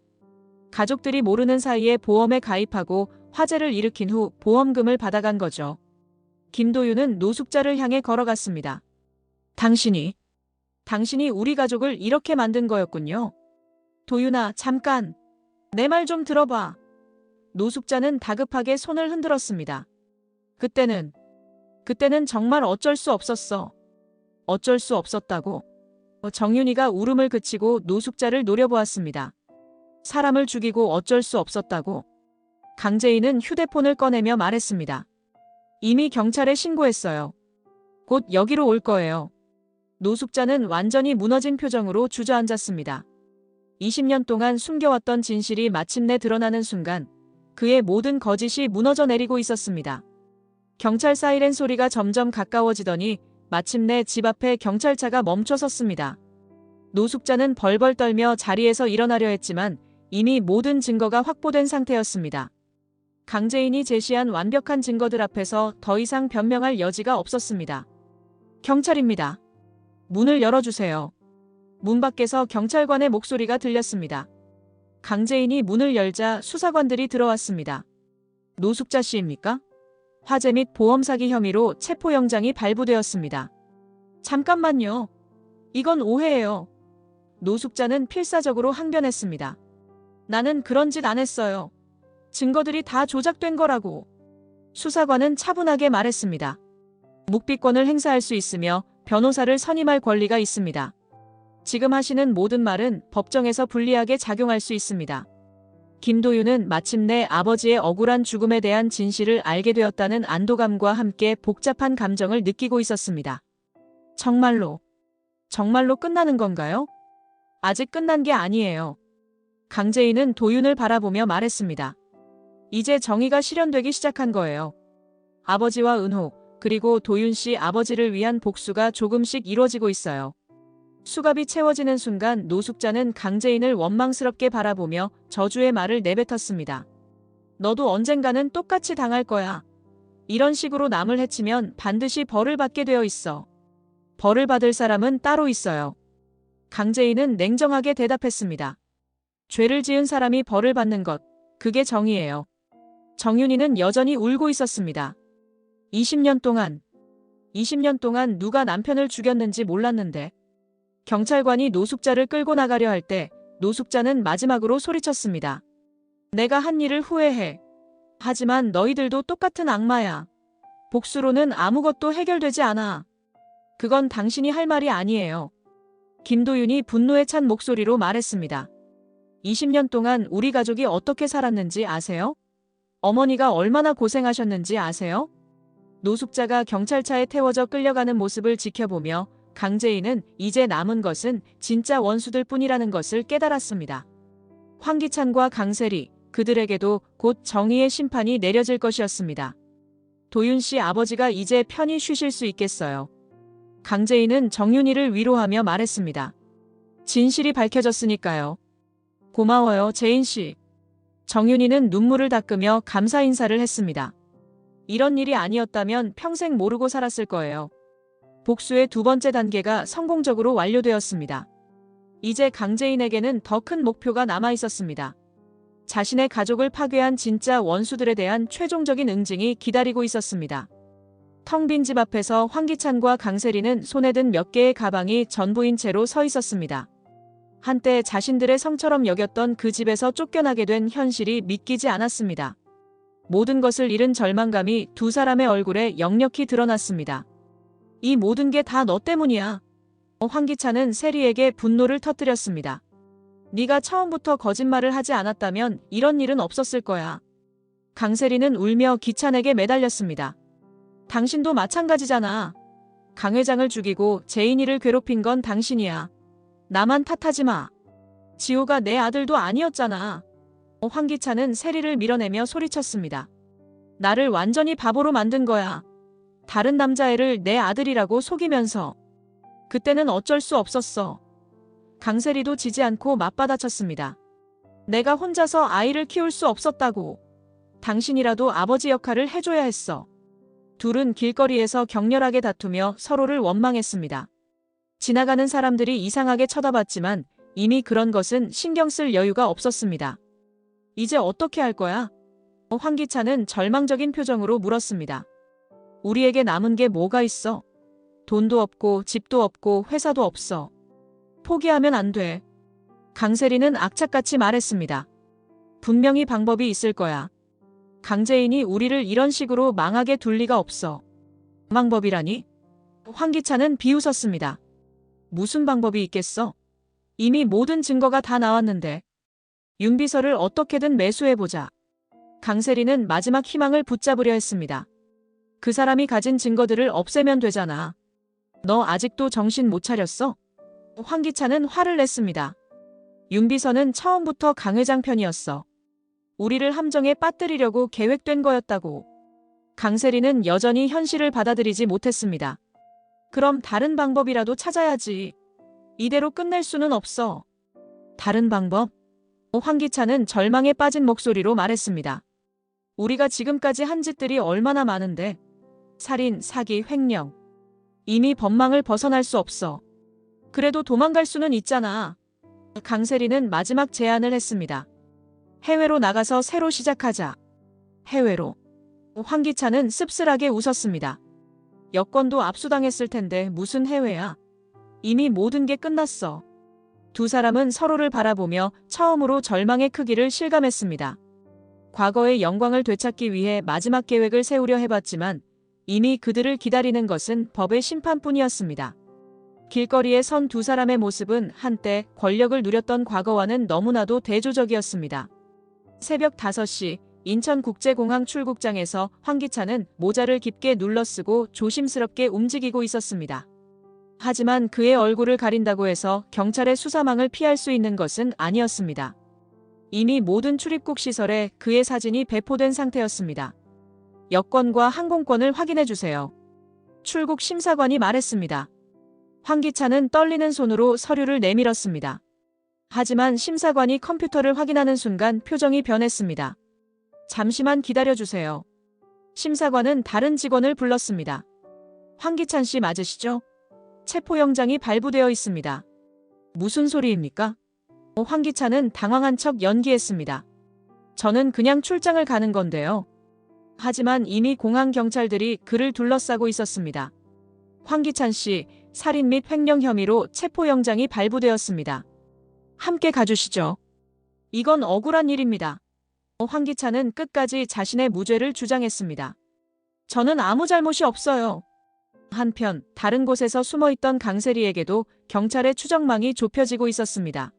가족들이 모르는 사이에 보험에 가입하고 화재를 일으킨 후 보험금을 받아간 거죠. 김도윤은 노숙자를 향해 걸어갔습니다. 당신이 우리 가족을 이렇게 만든 거였군요. 도윤아, 잠깐. 내 말 좀 들어봐. 노숙자는 다급하게 손을 흔들었습니다. 그때는 정말 어쩔 수 없었어. 어쩔 수 없었다고. 정윤이가 울음을 그치고 노숙자를 노려보았습니다. 사람을 죽이고 어쩔 수 없었다고. 강재인은 휴대폰을 꺼내며 말했습니다. 이미 경찰에 신고했어요. 곧 여기로 올 거예요. 노숙자는 완전히 무너진 표정으로 주저앉았습니다. 20년 동안 숨겨왔던 진실이 마침내 드러나는 순간 그의 모든 거짓이 무너져 내리고 있었습니다. 경찰 사이렌 소리가 점점 가까워지더니 마침내 집 앞에 경찰차가 멈춰 섰습니다. 노숙자는 벌벌 떨며 자리에서 일어나려 했지만 이미 모든 증거가 확보된 상태였습니다. 강재인이 제시한 완벽한 증거들 앞에서 더 이상 변명할 여지가 없었습니다. 경찰입니다. 문을 열어주세요. 문 밖에서 경찰관의 목소리가 들렸습니다. 강재인이 문을 열자 수사관들이 들어왔습니다. 노숙자 씨입니까? 화재 및 보험 사기 혐의로 체포영장이 발부되었습니다. 잠깐만요. 이건 오해예요. 노숙자는 필사적으로 항변했습니다. 나는 그런 짓 안 했어요. 증거들이 다 조작된 거라고. 수사관은 차분하게 말했습니다. 묵비권을 행사할 수 있으며 변호사를 선임할 권리가 있습니다. 지금 하시는 모든 말은 법정에서 불리하게 작용할 수 있습니다. 김도윤은 마침내 아버지의 억울한 죽음에 대한 진실을 알게 되었다는 안도감과 함께 복잡한 감정을 느끼고 있었습니다. 정말로 끝나는 건가요? 아직 끝난 게 아니에요. 강재인은 도윤을 바라보며 말했습니다. 이제 정의가 실현되기 시작한 거예요. 아버지와 은호, 그리고 도윤 씨 아버지를 위한 복수가 조금씩 이루어지고 있어요. 수갑이 채워지는 순간 노숙자는 강재인을 원망스럽게 바라보며 저주의 말을 내뱉었습니다. 너도 언젠가는 똑같이 당할 거야. 이런 식으로 남을 해치면 반드시 벌을 받게 되어 있어. 벌을 받을 사람은 따로 있어요. 강재인은 냉정하게 대답했습니다. 죄를 지은 사람이 벌을 받는 것, 그게 정의예요. 정윤이는 여전히 울고 있었습니다. 20년 동안 누가 남편을 죽였는지 몰랐는데 경찰관이 노숙자를 끌고 나가려 할 때 노숙자는 마지막으로 소리쳤습니다. 내가 한 일을 후회해. 하지만 너희들도 똑같은 악마야. 복수로는 아무것도 해결되지 않아. 그건 당신이 할 말이 아니에요. 김도윤이 분노에 찬 목소리로 말했습니다. 20년 동안 우리 가족이 어떻게 살았는지 아세요? 어머니가 얼마나 고생하셨는지 아세요? 노숙자가 경찰차에 태워져 끌려가는 모습을 지켜보며 강재인은 이제 남은 것은 진짜 원수들 뿐이라는 것을 깨달았습니다. 황기찬과 강세리, 그들에게도 곧 정의의 심판이 내려질 것이었습니다. 도윤 씨 아버지가 이제 편히 쉬실 수 있겠어요. 강재인은 정윤이를 위로하며 말했습니다. 진실이 밝혀졌으니까요. 고마워요, 재인 씨. 정윤이는 눈물을 닦으며 감사 인사를 했습니다. 이런 일이 아니었다면 평생 모르고 살았을 거예요. 복수의 두 번째 단계가 성공적으로 완료되었습니다. 이제 강재인에게는 더 큰 목표가 남아 있었습니다. 자신의 가족을 파괴한 진짜 원수들에 대한 최종적인 응징이 기다리고 있었습니다. 텅 빈 집 앞에서 황기찬과 강세리는 손에 든 몇 개의 가방이 전부인 채로 서 있었습니다. 한때 자신들의 성처럼 여겼던 그 집에서 쫓겨나게 된 현실이 믿기지 않았습니다. 모든 것을 잃은 절망감이 두 사람의 얼굴에 역력히 드러났습니다. 이 모든 게 다 너 때문이야. 황기찬은 세리에게 분노를 터뜨렸습니다. 네가 처음부터 거짓말을 하지 않았다면 이런 일은 없었을 거야. 강세리는 울며 기찬에게 매달렸습니다. 당신도 마찬가지잖아. 강 회장을 죽이고 재인이를 괴롭힌 건 당신이야. 나만 탓하지 마. 지호가 내 아들도 아니었잖아. 황기찬은 세리를 밀어내며 소리쳤습니다. 나를 완전히 바보로 만든 거야. 다른 남자애를 내 아들이라고 속이면서. 그때는 어쩔 수 없었어. 강세리도 지지 않고 맞받아쳤습니다. 내가 혼자서 아이를 키울 수 없었다고. 당신이라도 아버지 역할을 해줘야 했어. 둘은 길거리에서 격렬하게 다투며 서로를 원망했습니다. 지나가는 사람들이 이상하게 쳐다봤지만 이미 그런 것은 신경 쓸 여유가 없었습니다. 이제 어떻게 할 거야? 황기찬은 절망적인 표정으로 물었습니다. 우리에게 남은 게 뭐가 있어? 돈도 없고 집도 없고 회사도 없어. 포기하면 안 돼. 강세리는 악착같이 말했습니다. 분명히 방법이 있을 거야. 강재인이 우리를 이런 식으로 망하게 둘 리가 없어. 방법이라니? 황기찬은 비웃었습니다. 무슨 방법이 있겠어? 이미 모든 증거가 다 나왔는데. 윤비서를 어떻게든 매수해보자. 강세리는 마지막 희망을 붙잡으려 했습니다. 그 사람이 가진 증거들을 없애면 되잖아. 너 아직도 정신 못 차렸어? 황기찬은 화를 냈습니다. 윤비서는 처음부터 강 회장 편이었어. 우리를 함정에 빠뜨리려고 계획된 거였다고. 강세리는 여전히 현실을 받아들이지 못했습니다. 그럼 다른 방법이라도 찾아야지. 이대로 끝낼 수는 없어. 다른 방법? 황기찬은 절망에 빠진 목소리로 말했습니다. 우리가 지금까지 한 짓들이 얼마나 많은데. 살인, 사기, 횡령. 이미 법망을 벗어날 수 없어. 그래도 도망갈 수는 있잖아. 강세리는 마지막 제안을 했습니다. 해외로 나가서 새로 시작하자. 해외로. 황기찬은 씁쓸하게 웃었습니다. 여권도 압수당했을 텐데 무슨 해외야. 이미 모든 게 끝났어. 두 사람은 서로를 바라보며 처음으로 절망의 크기를 실감했습니다. 과거의 영광을 되찾기 위해 마지막 계획을 세우려 해봤지만 이미 그들을 기다리는 것은 법의 심판뿐이었습니다. 길거리에 선 두 사람의 모습은 한때 권력을 누렸던 과거와는 너무나도 대조적이었습니다. 새벽 5시 인천국제공항 출국장에서 황기찬은 모자를 깊게 눌러쓰고 조심스럽게 움직이고 있었습니다. 하지만 그의 얼굴을 가린다고 해서 경찰의 수사망을 피할 수 있는 것은 아니었습니다. 이미 모든 출입국 시설에 그의 사진이 배포된 상태였습니다. 여권과 항공권을 확인해 주세요. 출국 심사관이 말했습니다. 황기찬은 떨리는 손으로 서류를 내밀었습니다. 하지만 심사관이 컴퓨터를 확인하는 순간 표정이 변했습니다. 잠시만 기다려주세요. 심사관은 다른 직원을 불렀습니다. 황기찬 씨 맞으시죠? 체포영장이 발부되어 있습니다. 무슨 소리입니까? 황기찬은 당황한 척 연기했습니다. 저는 그냥 출장을 가는 건데요. 하지만 이미 공항 경찰들이 그를 둘러싸고 있었습니다. 황기찬 씨, 살인 및 횡령 혐의로 체포영장이 발부되었습니다. 함께 가주시죠. 이건 억울한 일입니다. 황기찬은 끝까지 자신의 무죄를 주장했습니다. 저는 아무 잘못이 없어요. 한편 다른 곳에서 숨어있던 강세리에게도 경찰의 추적망이 좁혀지고 있었습니다.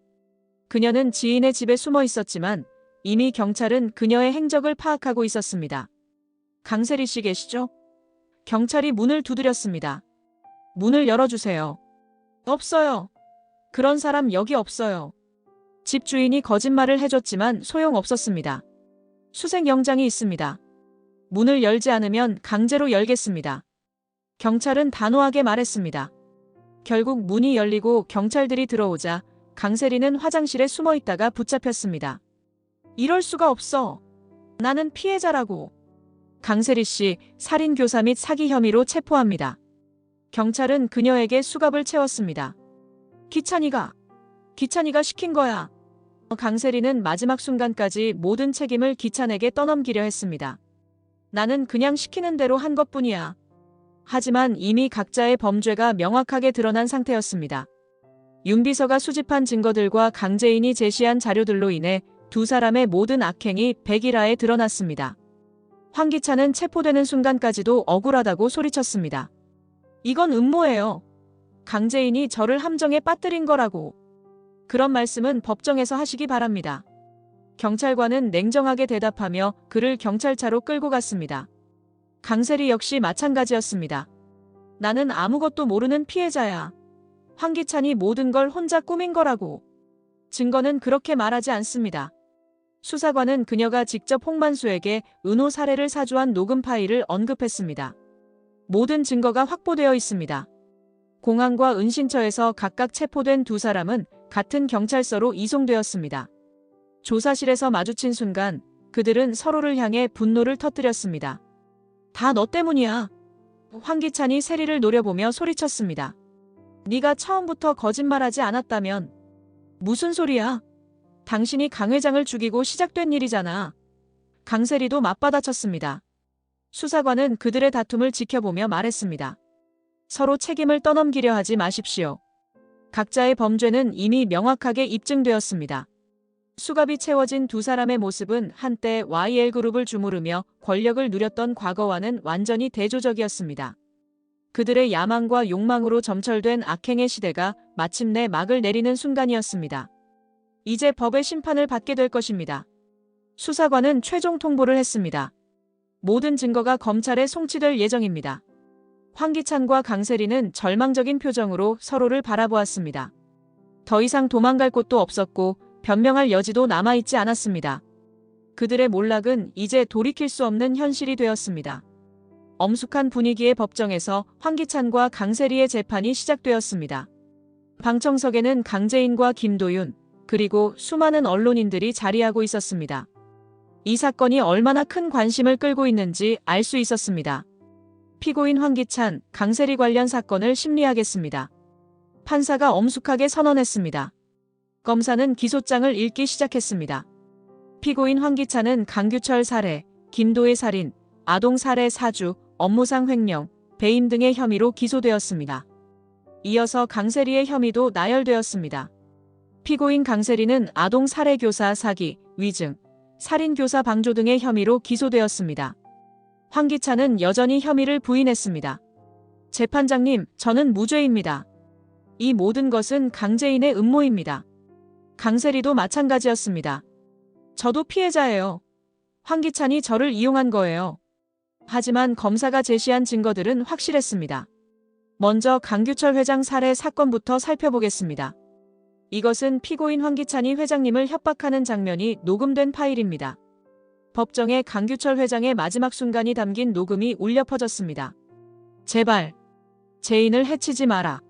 그녀는 지인의 집에 숨어 있었지만 이미 경찰은 그녀의 행적을 파악하고 있었습니다. 강세리 씨 계시죠? 경찰이 문을 두드렸습니다. 문을 열어주세요. 없어요. 그런 사람 여기 없어요. 집주인이 거짓말을 해줬지만 소용없었습니다. 수색영장이 있습니다. 문을 열지 않으면 강제로 열겠습니다. 경찰은 단호하게 말했습니다. 결국 문이 열리고 경찰들이 들어오자 강세리는 화장실에 숨어 있다가 붙잡혔습니다. 이럴 수가 없어. 나는 피해자라고. 강세리 씨 살인교사 및 사기 혐의로 체포합니다. 경찰은 그녀에게 수갑을 채웠습니다. 기찬이가 시킨 거야. 강세리는 마지막 순간까지 모든 책임을 기찬에게 떠넘기려 했습니다. 나는 그냥 시키는 대로 한 것뿐이야. 하지만 이미 각자의 범죄가 명확하게 드러난 상태였습니다. 윤 비서가 수집한 증거들과 강재인이 제시한 자료들로 인해 두 사람의 모든 악행이 백일하에 드러났습니다. 황기찬은 체포되는 순간까지도 억울하다고 소리쳤습니다. 이건 음모예요. 강재인이 저를 함정에 빠뜨린 거라고. 그런 말씀은 법정에서 하시기 바랍니다. 경찰관은 냉정하게 대답하며 그를 경찰차로 끌고 갔습니다. 강세리 역시 마찬가지였습니다. 나는 아무것도 모르는 피해자야. 황기찬이 모든 걸 혼자 꾸민 거라고. 증거는 그렇게 말하지 않습니다. 수사관은 그녀가 직접 홍만수에게 은호 살해를 사주한 녹음 파일을 언급했습니다. 모든 증거가 확보되어 있습니다. 공안과 은신처에서 각각 체포된 두 사람은 같은 경찰서로 이송되었습니다. 조사실에서 마주친 순간 그들은 서로를 향해 분노를 터뜨렸습니다. 다 너 때문이야. 황기찬이 세리를 노려보며 소리쳤습니다. 네가 처음부터 거짓말하지 않았다면. 무슨 소리야? 당신이 강 회장을 죽이고 시작된 일이잖아. 강세리도 맞받아쳤습니다. 수사관은 그들의 다툼을 지켜보며 말했습니다. 서로 책임을 떠넘기려 하지 마십시오. 각자의 범죄는 이미 명확하게 입증되었습니다. 수갑이 채워진 두 사람의 모습은 한때 YL그룹을 주무르며 권력을 누렸던 과거와는 완전히 대조적이었습니다. 그들의 야망과 욕망으로 점철된 악행의 시대가 마침내 막을 내리는 순간이었습니다. 이제 법의 심판을 받게 될 것입니다. 수사관은 최종 통보를 했습니다. 모든 증거가 검찰에 송치될 예정입니다. 황기찬과 강세리는 절망적인 표정으로 서로를 바라보았습니다. 더 이상 도망갈 곳도 없었고 변명할 여지도 남아있지 않았습니다. 그들의 몰락은 이제 돌이킬 수 없는 현실이 되었습니다. 엄숙한 분위기의 법정에서 황기찬과 강세리의 재판이 시작되었습니다. 방청석에는 강재인과 김도윤, 그리고 수많은 언론인들이 자리하고 있었습니다. 이 사건이 얼마나 큰 관심을 끌고 있는지 알 수 있었습니다. 피고인 황기찬, 강세리 관련 사건을 심리하겠습니다. 판사가 엄숙하게 선언했습니다. 검사는 기소장을 읽기 시작했습니다. 피고인 황기찬은 강규철 살해, 김도혜 살인, 아동 살해 사주, 업무상 횡령, 배임 등의 혐의로 기소되었습니다. 이어서 강세리의 혐의도 나열되었습니다. 피고인 강세리는 아동 살해 교사 사기, 위증, 살인 교사 방조 등의 혐의로 기소되었습니다. 황기찬은 여전히 혐의를 부인했습니다. 재판장님, 저는 무죄입니다. 이 모든 것은 강재인의 음모입니다. 강세리도 마찬가지였습니다. 저도 피해자예요. 황기찬이 저를 이용한 거예요. 하지만 검사가 제시한 증거들은 확실했습니다. 먼저 강규철 회장 살해 사건부터 살펴보겠습니다. 이것은 피고인 황기찬이 회장님을 협박하는 장면이 녹음된 파일입니다. 법정에 강규철 회장의 마지막 순간이 담긴 녹음이 울려 퍼졌습니다. 제발, 재인을 해치지 마라.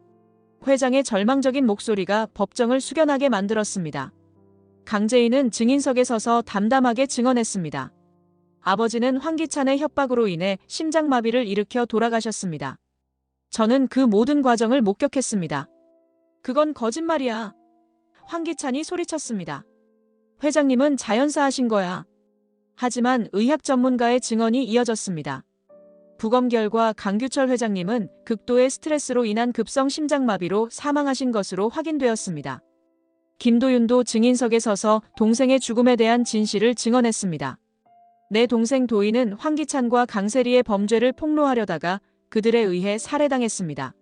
회장의 절망적인 목소리가 법정을 숙연하게 만들었습니다. 강재인은 증인석에 서서 담담하게 증언했습니다. 아버지는 황기찬의 협박으로 인해 심장마비를 일으켜 돌아가셨습니다. 저는 그 모든 과정을 목격했습니다. 그건 거짓말이야. 황기찬이 소리쳤습니다. 회장님은 자연사하신 거야. 하지만 의학 전문가의 증언이 이어졌습니다. 부검 결과 강규철 회장님은 극도의 스트레스로 인한 급성 심장마비로 사망하신 것으로 확인되었습니다. 김도윤도 증인석에 서서 동생의 죽음에 대한 진실을 증언했습니다. 내 동생 도희는 황기찬과 강세리의 범죄를 폭로하려다가 그들에 의해 살해당했습니다.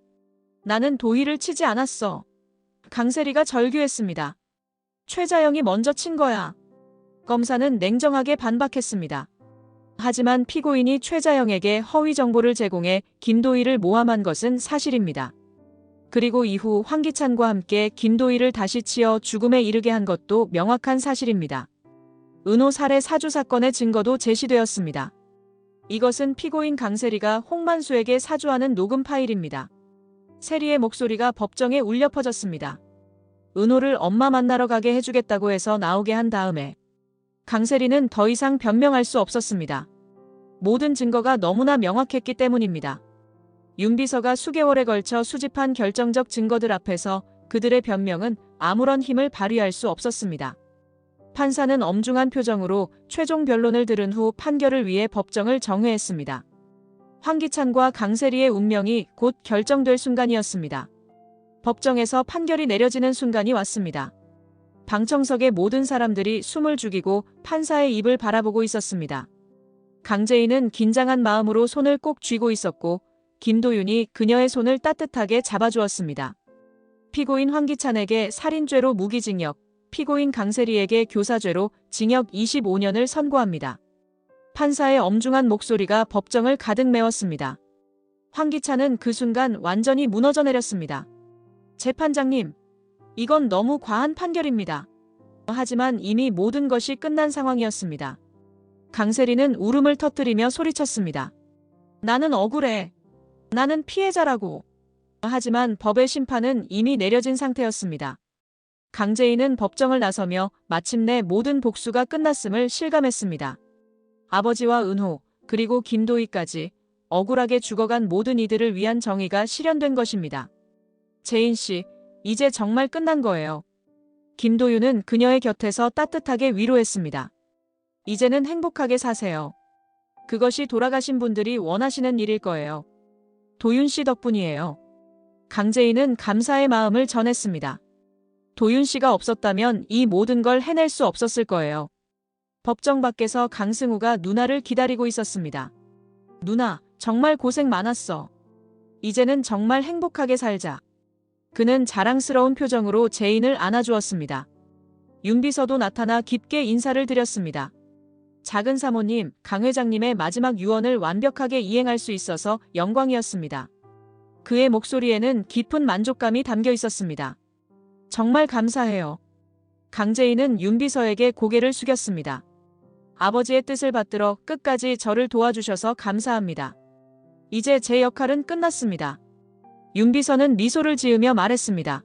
나는 도희를 치지 않았어. 강세리가 절규했습니다. 최자영이 먼저 친 거야. 검사는 냉정하게 반박했습니다. 하지만 피고인이 최자영에게 허위 정보를 제공해 김도희를 모함한 것은 사실입니다. 그리고 이후 황기찬과 함께 김도희를 다시 치어 죽음에 이르게 한 것도 명확한 사실입니다. 은호 살해 사주 사건의 증거도 제시되었습니다. 이것은 피고인 강세리가 홍만수에게 사주하는 녹음 파일입니다. 세리의 목소리가 법정에 울려 퍼졌습니다. 은호를 엄마 만나러 가게 해주겠다고 해서 나오게 한 다음에 강세리는 더 이상 변명할 수 없었습니다. 모든 증거가 너무나 명확했기 때문입니다. 윤 비서가 수개월에 걸쳐 수집한 결정적 증거들 앞에서 그들의 변명은 아무런 힘을 발휘할 수 없었습니다. 판사는 엄중한 표정으로 최종 변론을 들은 후 판결을 위해 법정을 정회했습니다. 황기찬과 강세리의 운명이 곧 결정될 순간이었습니다. 법정에서 판결이 내려지는 순간이 왔습니다. 방청석의 모든 사람들이 숨을 죽이고 판사의 입을 바라보고 있었습니다. 강재인은 긴장한 마음으로 손을 꼭 쥐고 있었고 김도윤이 그녀의 손을 따뜻하게 잡아주었습니다. 피고인 황기찬에게 살인죄로 무기징역, 피고인 강세리에게 교사죄로 징역 25년을 선고합니다. 판사의 엄중한 목소리가 법정을 가득 메웠습니다. 황기찬은 그 순간 완전히 무너져 내렸습니다. 재판장님, 이건 너무 과한 판결입니다. 하지만 이미 모든 것이 끝난 상황이었습니다. 강세리는 울음을 터뜨리며 소리쳤습니다. 나는 억울해. 나는 피해자라고. 하지만 법의 심판은 이미 내려진 상태였습니다. 강재인은 법정을 나서며 마침내 모든 복수가 끝났음을 실감했습니다. 아버지와 은호, 그리고 김도희까지 억울하게 죽어간 모든 이들을 위한 정의가 실현된 것입니다. 재인 씨, 이제 정말 끝난 거예요. 김도윤은 그녀의 곁에서 따뜻하게 위로했습니다. 이제는 행복하게 사세요. 그것이 돌아가신 분들이 원하시는 일일 거예요. 도윤 씨 덕분이에요. 강재인은 감사의 마음을 전했습니다. 도윤 씨가 없었다면 이 모든 걸 해낼 수 없었을 거예요. 법정 밖에서 강승우가 누나를 기다리고 있었습니다. 누나, 정말 고생 많았어. 이제는 정말 행복하게 살자. 그는 자랑스러운 표정으로 재인을 안아주었습니다. 윤 비서도 나타나 깊게 인사를 드렸습니다. 작은 사모님, 강 회장님의 마지막 유언을 완벽하게 이행할 수 있어서 영광이었습니다. 그의 목소리에는 깊은 만족감이 담겨 있었습니다. 정말 감사해요. 강재인은 윤 비서에게 고개를 숙였습니다. 아버지의 뜻을 받들어 끝까지 저를 도와주셔서 감사합니다. 이제 제 역할은 끝났습니다. 윤 비서는 미소를 지으며 말했습니다.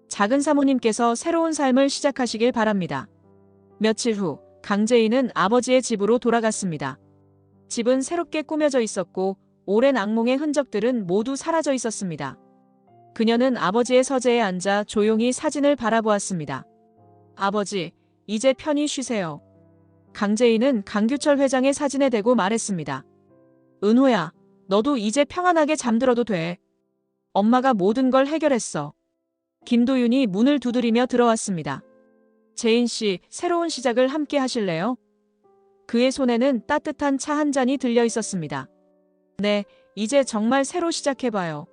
작은 사모님께서 새로운 삶을 시작하시길 바랍니다. 며칠 후 강재인은 아버지의 집으로 돌아갔습니다. 집은 새롭게 꾸며져 있었고 오랜 악몽의 흔적들은 모두 사라져 있었습니다. 그녀는 아버지의 서재에 앉아 조용히 사진을 바라보았습니다. 아버지, 이제 편히 쉬세요. 강재인은 강규철 회장의 사진에 대고 말했습니다. 은호야, 너도 이제 평안하게 잠들어도 돼. 엄마가 모든 걸 해결했어. 김도윤이 문을 두드리며 들어왔습니다. 재인 씨, 새로운 시작을 함께 하실래요? 그의 손에는 따뜻한 차 한 잔이 들려 있었습니다. 네, 이제 정말 새로 시작해봐요.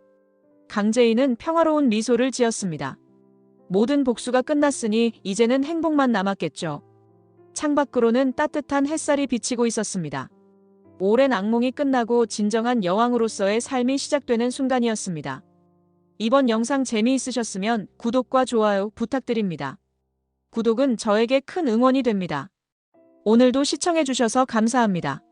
강재인은 평화로운 미소를 지었습니다. 모든 복수가 끝났으니 이제는 행복만 남았겠죠. 창밖으로는 따뜻한 햇살이 비치고 있었습니다. 오랜 악몽이 끝나고 진정한 여왕으로서의 삶이 시작되는 순간이었습니다. 이번 영상 재미있으셨으면 구독과 좋아요 부탁드립니다. 구독은 저에게 큰 응원이 됩니다. 오늘도 시청해주셔서 감사합니다.